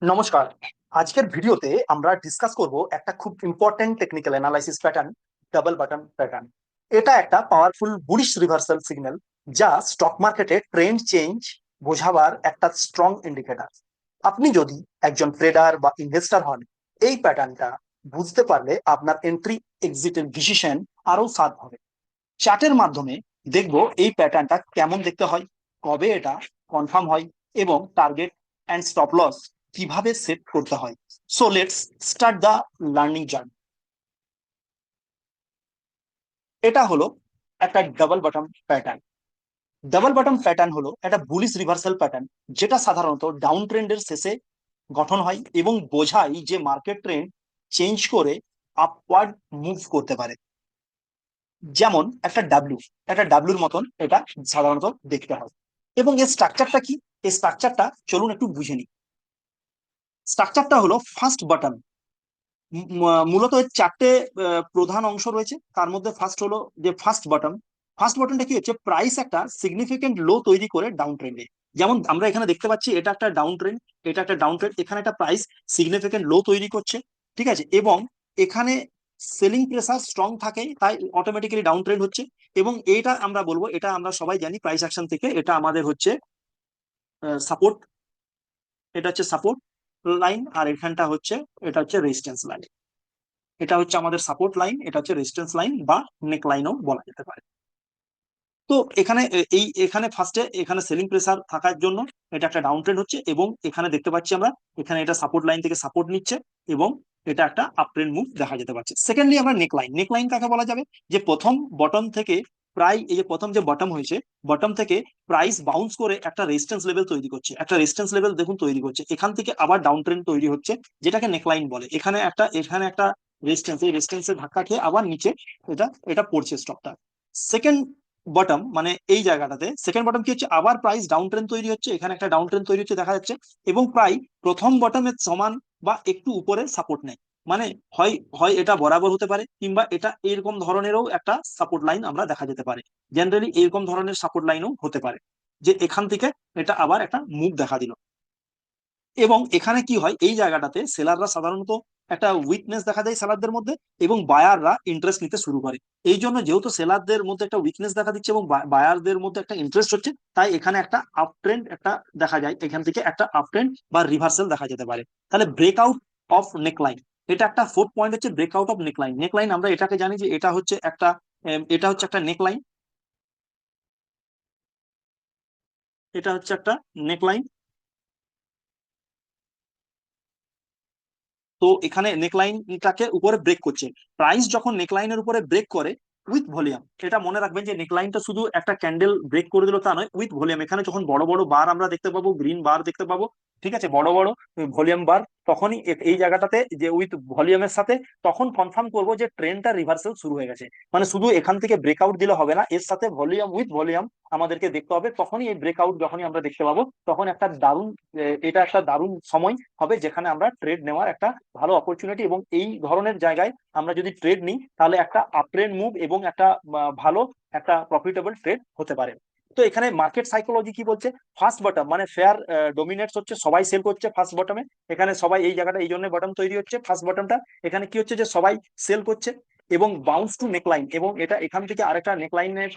নমস্কার। আজকের ভিডিওতে আমরা ডিসকাস করব একটা খুব important technical analysis pattern, double bottom pattern. এটা একটা পাওয়ারফুল বুলিশ রিভার্সাল সিগন্যাল, যা স্টক মার্কেটে ট্রেন্ড চেঞ্জ বোঝাবার একটা স্ট্রং ইন্ডিকেটর। আপনি যদি একজন ট্রেডার বা ইনভেস্টর হন, এই প্যাটার্নটা বুঝতে পারলে আপনার এন্ট্রি এক্সিটের ডিসিশন আরো শার্প হবে। চার্টের মাধ্যমে দেখব এই প্যাটার্নটা কেমন দেখতে হয়, কবে এটা কনফার্ম হয়, এবং টার্গেট অ্যান্ড স্টপ লস কিভাবে সেট করতে হয়। So let's start the learning journey. এটা হলো একটা double bottom pattern. Double bottom pattern হলো একটা বুলিশ রিভার্সাল প্যাটার্ন, যেটা সাধারণত ডাউন ট্রেন্ডের শেষে গঠন হয় এবং বোঝায় যে মার্কেট ট্রেন্ড চেঞ্জ করে আপওয়ার্ড মুভ করতে পারে। যেমন একটা ডাব্লুর মতন এটা সাধারণত দেখতে হয়। এবং এর স্ট্রাকচারটা কি? এই স্ট্রাকচারটা চলুন একটু বুঝে নিই। স্ট্রাকচারটা হলো ফার্স্ট বটম। মূলত এর চারটে প্রধান অংশ রয়েছে। তার মধ্যে ফার্স্ট হলো যে ফার্স্ট বটম। ফার্স্ট বটমটা কি হচ্ছে, প্রাইস একটা সিগনিফিকেন্ট লো তৈরি করে ডাউন ট্রেন্ডে। যেমন আমরা এখানে দেখতে পাচ্ছি এটা একটা ডাউন ট্রেন্ড, এটা একটা ডাউন ট্রেন্ড, এখানে একটা প্রাইস সিগনিফিকেন্ট লো তৈরি করছে। ঠিক আছে, এবং এখানে সেলিং প্রেসার স্ট্রং থাকে, তাই অটোমেটিক্যালি ডাউন ট্রেন্ড হচ্ছে। এবং এটা আমরা বলবো, এটা আমরা সবাই জানি প্রাইস অ্যাকশন থেকে, এটা আমাদের হচ্ছে সাপোর্ট। এটা হচ্ছে সাপোর্ট লাইন, আর এখানটা হচ্ছে, এটা হচ্ছে রেজিস্ট্যান্স লাইন। এটা হচ্ছে আমাদের সাপোর্ট লাইন, এটা হচ্ছে রেজিস্ট্যান্স লাইন বা নেক লাইনও বলা যেতে পারে। তো এখানে এখানে ফার্স্টে এখানে সেলিং প্রেসার থাকার জন্য এটা একটা ডাউন ট্রেন্ড হচ্ছে, এবং এখানে দেখতে পাচ্ছি আমরা এখানে এটা সাপোর্ট লাইন থেকে সাপোর্ট নিচ্ছে, এবং এটা একটা আপ ট্রেন্ড মুভ দেখা যেতে পারছে। সেকেন্ডলি আমরা নেক লাইন কাকে বলা যাবে? যে প্রথম বটম থেকে প্রায় এই যে প্রথম যে বটম হয়েছে, বটম থেকে প্রাইস বাউন্স করে একটা রেজিস্ট্যান্স লেভেল তৈরি করছে, একটা রেজিস্ট্যান্স লেভেল দেখুন তৈরি করছে, এখান থেকে আবার ডাউন ট্রেন্ড তৈরি হচ্ছে, যেটাকে নেকলাইন বলে। এখানে একটা রেজিস্ট্যান্স, এই রেজিস্ট্যান্সের ধাক্কা খেয়ে আবার নিচে এটা এটা পড়ছে স্টকটা। সেকেন্ড বটম মানে এই জায়গাটাতে সেকেন্ড বটম কি হচ্ছে, আবার প্রাইস ডাউন ট্রেন্ড তৈরি হচ্ছে, এখানে একটা ডাউন ট্রেন্ড তৈরি হচ্ছে দেখা যাচ্ছে, এবং প্রায় প্রথম বটমের সমান বা একটু উপরে সাপোর্ট নেয়। মানে হয় হয় এটা বরাবর হতে পারে, কিংবা এটা এরকম ধরনেরও একটা সাপোর্ট লাইন আমরা দেখা যেতে পারে। জেনারেলি এরকম ধরনের সাপোর্ট লাইনও হতে পারে, যে এখান থেকে এটা আবার একটা মুভ দেখা দিল। এবং এখানে কি হয়, এই জায়গাটাতে সেলাররা সাধারণত একটা উইকনেস দেখা যায় সেলারদের মধ্যে, এবং বায়াররা ইন্টারেস্ট নিতে শুরু করে। এই জন্য যেহেতু সেলারদের মধ্যে একটা উইকনেস দেখা দিচ্ছে এবং বায়ারদের মধ্যে একটা ইন্টারেস্ট হচ্ছে, তাই এখানে একটা আপ ট্রেন্ড একটা দেখা যায়, এখান থেকে একটা আপ ট্রেন্ড বা রিভার্সাল দেখা যেতে পারে। তাহলে ব্রেকআউট অফ নেকলাইন, এটা একটা ফোর্থ পয়েন্ট হচ্ছে ব্রেকআউট অফ নেকলাইন। নেকলাইন আমরা এটাকে জানি যে এটা হচ্ছে একটা নেকলাইন, এটা হচ্ছে একটা নেকলাইন। তো এখানে নেকলাইনটাকে উপরে ব্রেক করছে। প্রাইস যখন নেকলাইনের উপরে ব্রেক করে উইথ ভলিউম, এটা মনে রাখবেন যে নেকলাইনটা শুধু একটা ক্যান্ডেল ব্রেক করে দিল তা নয়, উইথ ভলিউম। এখানে যখন বড় বড় বার আমরা দেখতে পাবো, গ্রিন বার দেখতে পাবো, ঠিক আছে, বড় বড় ভলিউম বার, তখনই এই জায়গাটাতে যে উইথ ভলিউমের সাথে, তখন কনফার্ম করবো যে ট্রেনটা রিভার্সাল শুরু হয়ে গেছে। মানে শুধু এখান থেকে ব্রেকআউট দিলে হবে না, এর সাথে ভলিউম, উইথ ভলিউম আমাদেরকে দেখতে হবে। তখনই এই ব্রেকআউট যখনই আমরা দেখতে পাবো, তখন একটা দারুণ, এটা একটা দারুণ সময় হবে যেখানে আমরা ট্রেড নেওয়ার একটা ভালো অপরচুনিটি। এবং এই ধরনের জায়গায় আমরা যদি ট্রেড নিই, তাহলে একটা আপ ট্রেন্ড মুভ এবং একটা ভালো একটা প্রফিটেবল ট্রেড হতে পারে। তো এখানে মার্কেট সাইকোলজি কি বলছে, ফার্স্ট বটম মানে ফেয়ার ডোমিনেটস হচ্ছে, সবাই সেল করছে ফার্স্ট বটমে। এখানে সবাই এই জায়গাটা এই জন্য বটম তৈরি হচ্ছে ফার্স্ট বটমটা, এখানে কি হচ্ছে যে সবাই সেল করছে, এবং বাউন্স টু নেকলাইন, এবং এটা এখান থেকে আরেকটা নেকলাইনের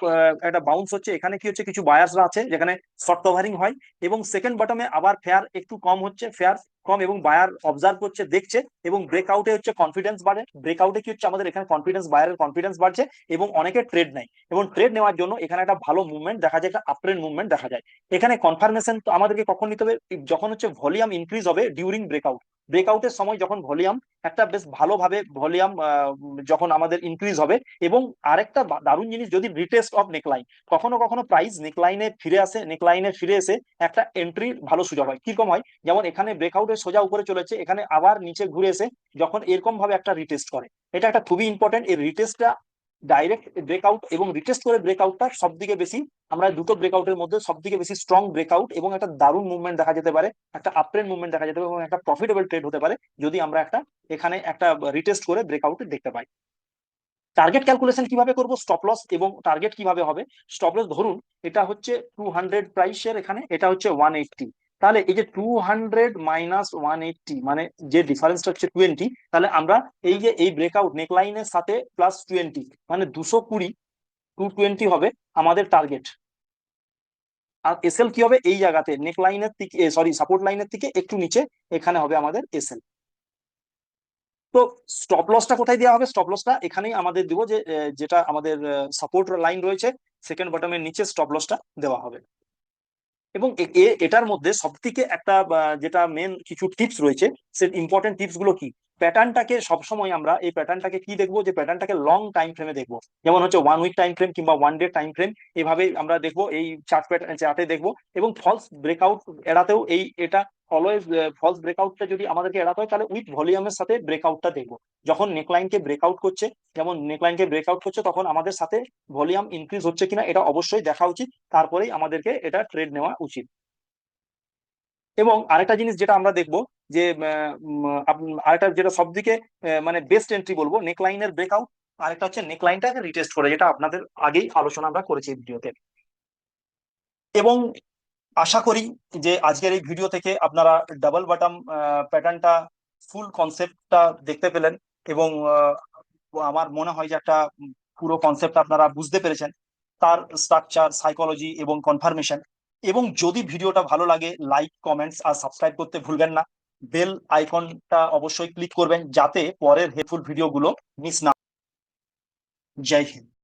একটা বাউন্স হচ্ছে। এখানে কি হচ্ছে, কিছু বায়ার্সরা আছে যেখানে শর্ট কভারিং হয়, এবং সেকেন্ড বটমে আবার ফেয়ার একটু কম হচ্ছে, ফেয়ার কম, এবং বায়ার অবজার্ভ করছে, দেখছে, এবং ব্রেকআউটে হচ্ছে কনফিডেন্স বাড়ে। ব্রেকআউটে কি হচ্ছে, আমাদের এখানে কনফিডেন্স, বায়ারের কনফিডেন্স বাড়ছে, এবং অনেকে ট্রেড নেয়, এবং ট্রেড নেওয়ার জন্য এখানে একটা ভালো মুভমেন্ট দেখা যায়, একটা আপট্রেন্ড মুভমেন্ট দেখা যায়। এখানে কনফার্মেশন তো আমাদেরকে কখন নিতে হবে, যখন হচ্ছে ভলিউম ইনক্রিজ হবে ডিউরিং ব্রেকআউট। ব্রেকআউটের সময় যখন ভলিউম একটা বেশ ভালোভাবে ভলিউম যখন আমাদের ইনক্রিজ হবে। এবং আরেকটা দারুণ জিনিস, যদি রিটেস্ট অফ নেকলাইন, কখনো কখনো প্রাইস নেকলাইনে ফিরে আসে, নেকলাইনে ফিরে এসে একটা এন্ট্রির ভালো সুযোগ হয়। কিরকম হয়, যেমন এখানে ব্রেকআউটের সোজা উপরে চলেছে, এখানে আবার নিচে ঘুরে এসে যখন এরকম ভাবে একটা রিটেস্ট করে, এটা একটা খুবই ইম্পর্টেন্ট। এই রিটেস্টটা ডাইরেক্ট ব্রেকআউট এবং রিটেস্ট করে ব্রেকআউটটা সব থেকে বেশি, আমরা দুটো ব্রেকআউটের মধ্যে সব থেকে বেশি স্ট্রং ব্রেকআউট, এবং একটা দারুণ মুভমেন্ট দেখা যেতে পারে, একটা আপট্রেন্ড মুভমেন্ট দেখা যেতে পারে, এবং একটা প্রফিটেবল ট্রেড হতে পারে যদি আমরা একটা এখানে একটা রিটেস্ট করে ব্রেকআউট দেখতে পাই। টার্গেট ক্যালকুলেশন কিভাবে করব, স্টপ লস এবং টার্গেট কিভাবে হবে। স্টপ লস ধরুন এটা হচ্ছে 200 প্রাইসের, এখানে এটা হচ্ছে 180, তাহলে এই যে 200 মাইনাস 180, মানে যে ডিফারেন্সটা হচ্ছে 20, তাহলে আমরা এই যে এই ব্রেকআউট নেকলাইনের সাথে প্লাস 20, মানে 220, 220 হবে আমাদের টার্গেট। আর এসএল কি হবে, এই জায়গাতে নেক লাইনের থেকে, সরি, সাপোর্ট লাইনের থেকে একটু নিচে, এখানে হবে আমাদের এসএল। তো স্টপ লসটা কোথায় দেওয়া হবে? স্টপ লসটা এখানেই আমাদের দিব, যে যেটা আমাদের সাপোর্ট লাইন রয়েছে, সেকেন্ড বটমের নিচে স্টপ লসটা দেওয়া হবে। এবং এটার মধ্যে সব থেকে একটা যেটা মেন কিছু টিপস রয়েছে, সে ইম্পর্টেন্ট টিপস গুলো কি, প্যাটার্নটাকে সবসময় আমরা এই প্যাটার্নটাকে কি দেখবো, যে প্যাটার্নটাকে লং টাইম ফ্রেমে দেখবো। যেমন হচ্ছে 1 উইক টাইম ফ্রেম কিংবা 1 ডে টাইম ফ্রেম, এভাবে আমরা দেখবো, এই চার্টে দেখবো। এবং ফলস ব্রেকআউট এড়াতেও এটা অলওয়েজ, ফলস ব্রেকআউটটা যদি আমাদেরকে এড়াতে হয়, তাহলে উইথ ভলিউমের সাথে ব্রেকআউটটা দেখবো। যখন নেকলাইনকে ব্রেকআউট করছে, যেমন নেকলাইনকে ব্রেকআউট করছে, তখন আমাদের সাথে ভলিউম ইনক্রিজ হচ্ছে কিনা এটা অবশ্যই দেখা উচিত, তারপরেই আমাদেরকে এটা ট্রেড নেওয়া উচিত। এবং আরেকটা জিনিস যেটা আমরা দেখবো, যে আরেকটা যেটা সবদিকে মানে বেস্ট এন্ট্রি বলবো, নেকলাইনের ব্রেকআউট, আরেকটা হচ্ছে নেকলাইনটাকে রিটেস্ট করে, যেটা আপনাদের আগেই আলোচনা আমরা করেছি এই ভিডিওতে। এবং আশা করি যে আজকের এই ভিডিও থেকে আপনারা ডাবল বটম প্যাটার্নটা, ফুল কনসেপ্টটা দেখতে পেলেন। এবং আমার মনে হয় যে একটা পুরো কনসেপ্ট আপনারা বুঝতে পেরেছেন, তার স্ট্রাকচার, সাইকোলজি এবং কনফার্মেশন। এবং যদি ভিডিওটা ভালো লাগে, লাইক, কমেন্টস আর সাবস্ক্রাইব করতে ভুলবেন না। বেল আইকনটা অবশ্যই ক্লিক করবেন, যাতে পরের হেল্পফুল ভিডিওগুলো মিস না। জয় হিন্দ।